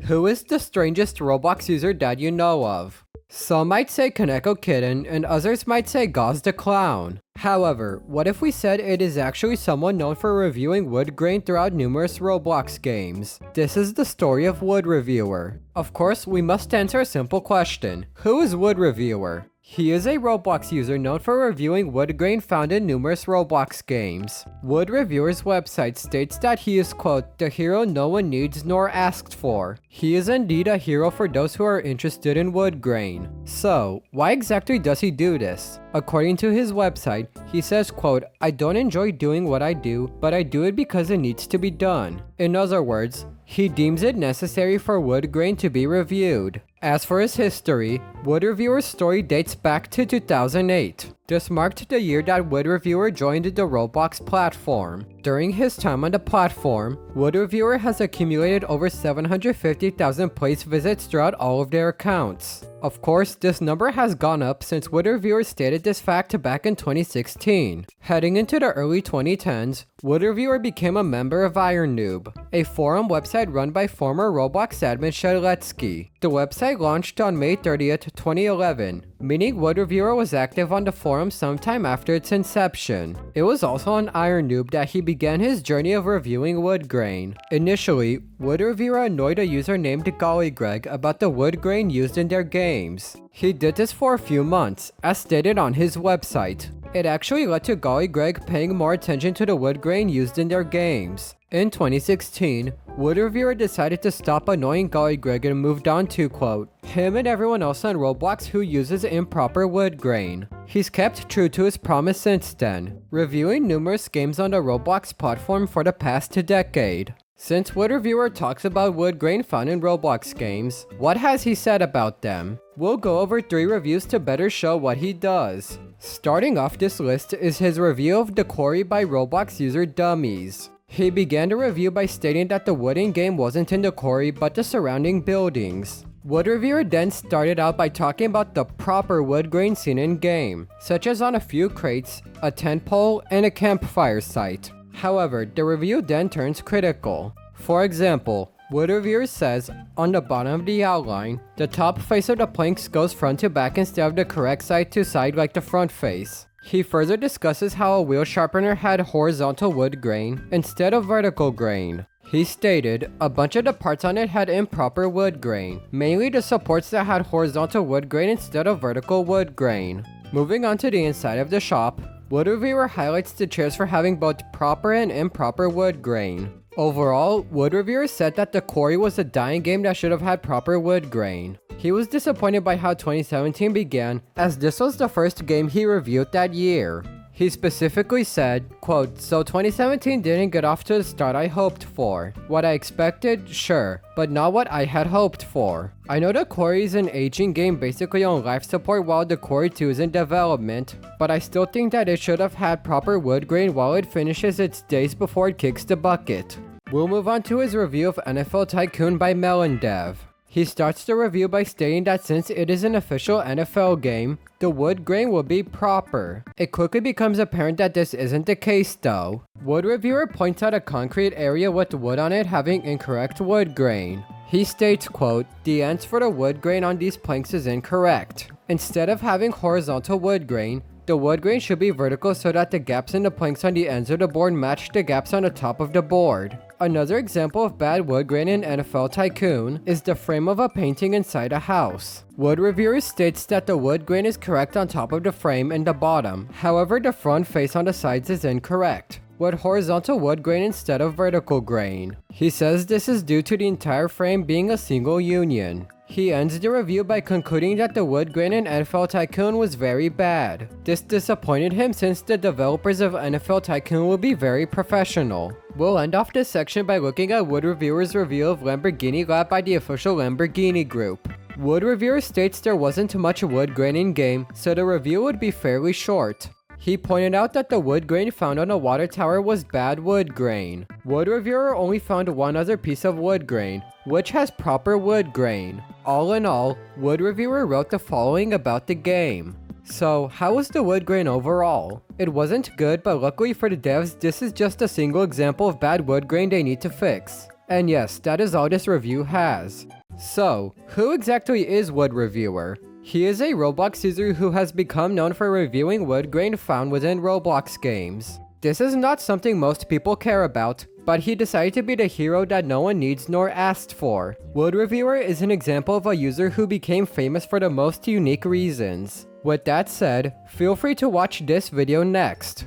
Who is the strangest Roblox user that you know of? Some might say Kaneko Kitten, and others might say Gauze the Clown. However, what if we said it is actually someone known for reviewing wood grain throughout numerous Roblox games? This is the story of Wood Reviewer. Of course, we must answer a simple question. Who is Wood Reviewer? He is a Roblox user known for reviewing wood grain found in numerous Roblox games. Wood Reviewer's website states that he is, quote, the hero no one needs nor asked for. He is indeed a hero for those who are interested in wood grain. So, why exactly does he do this? According to his website, he says, quote, I don't enjoy doing what I do, but I do it because it needs to be done. In other words, he deems it necessary for wood grain to be reviewed. As for his history, Wood Reviewer's story dates back to 2008. This marked the year that Wood Reviewer joined the Roblox platform. During his time on the platform, Wood Reviewer has accumulated over 750,000 place visits throughout all of their accounts. Of course, this number has gone up since Wood Reviewer stated this fact back in 2016. Heading into the early 2010s, Wood Reviewer became a member of IronNoob, a forum website run by former Roblox admin Shadletsky. The website launched on May 30th, 2011, meaning Wood Reviewer was active on the forum sometime after its inception. It was also on IronNoob that he began his journey of reviewing wood grain. Initially, Wood Reviewer annoyed a user named GollyGreg about the wood grain used in their games. He did this for a few months, as stated on his website. It actually led to GollyGreg paying more attention to the wood grain used in their games. In 2016, Wood Reviewer decided to stop annoying GollyGreg and moved on to, quote, him and everyone else on Roblox who uses improper wood grain. He's kept true to his promise since then, reviewing numerous games on the Roblox platform for the past decade. Since Wood Reviewer talks about wood grain found in Roblox games, what has he said about them? We'll go over 3 reviews to better show what he does. Starting off this list is his review of The Quarry by Roblox user Dummies. He began the review by stating that the wood in game wasn't in the quarry but the surrounding buildings. Wood Reviewer then started out by talking about the proper wood grain seen in game, such as on a few crates, a tent pole, and a campfire site. However, the review then turns critical. For example, Wood Reviewer says, on the bottom of the outline, the top face of the planks goes front to back instead of the correct side to side like the front face. He further discusses how a wheel sharpener had horizontal wood grain instead of vertical grain. He stated, a bunch of the parts on it had improper wood grain, mainly the supports that had horizontal wood grain instead of vertical wood grain. Moving on to the inside of the shop, Wood Reviewer highlights the chairs for having both proper and improper wood grain. Overall, Wood Reviewer said that The Quarry was a dying game that should have had proper wood grain. He was disappointed by how 2017 began, as this was the first game he reviewed that year. He specifically said, quote, so 2017 didn't get off to the start I hoped for. What I expected, sure, but not what I had hoped for. I know The Quarry is an aging game basically on life support while The Quarry 2 is in development, but I still think that it should have had proper wood grain while it finishes its days before it kicks the bucket. We'll move on to his review of NFL Tycoon by MelonDev. He starts the review by stating that since it is an official NFL game, the wood grain will be proper. It quickly becomes apparent that this isn't the case though. Wood Reviewer points out a concrete area with wood on it having incorrect wood grain. He states, quote, the ends for the wood grain on these planks is incorrect. Instead of having horizontal wood grain, the wood grain should be vertical so that the gaps in the planks on the ends of the board match the gaps on the top of the board. Another example of bad wood grain in NFL Tycoon is the frame of a painting inside a house. Wood Reviewer states that the wood grain is correct on top of the frame and the bottom, however the front face on the sides is incorrect, with horizontal wood grain instead of vertical grain. He says this is due to the entire frame being a single union. He ends the review by concluding that the wood grain in NFL Tycoon was very bad. This disappointed him since the developers of NFL Tycoon will be very professional. We'll end off this section by looking at Wood Reviewer's review of Lamborghini Lab by the official Lamborghini Group. Wood Reviewer states there wasn't much wood grain in game, so the review would be fairly short. He pointed out that the wood grain found on a water tower was bad wood grain. Wood Reviewer only found one other piece of wood grain, which has proper wood grain. All in all, Wood Reviewer wrote the following about the game. So, how was the wood grain overall? It wasn't good, but luckily for the devs, this is just a single example of bad wood grain they need to fix. And yes, that is all this review has. So, who exactly is Wood Reviewer? He is a Roblox user who has become known for reviewing wood grain found within Roblox games. This is not something most people care about, but he decided to be the hero that no one needs nor asked for. Wood Reviewer is an example of a user who became famous for the most unique reasons. With that said, feel free to watch this video next.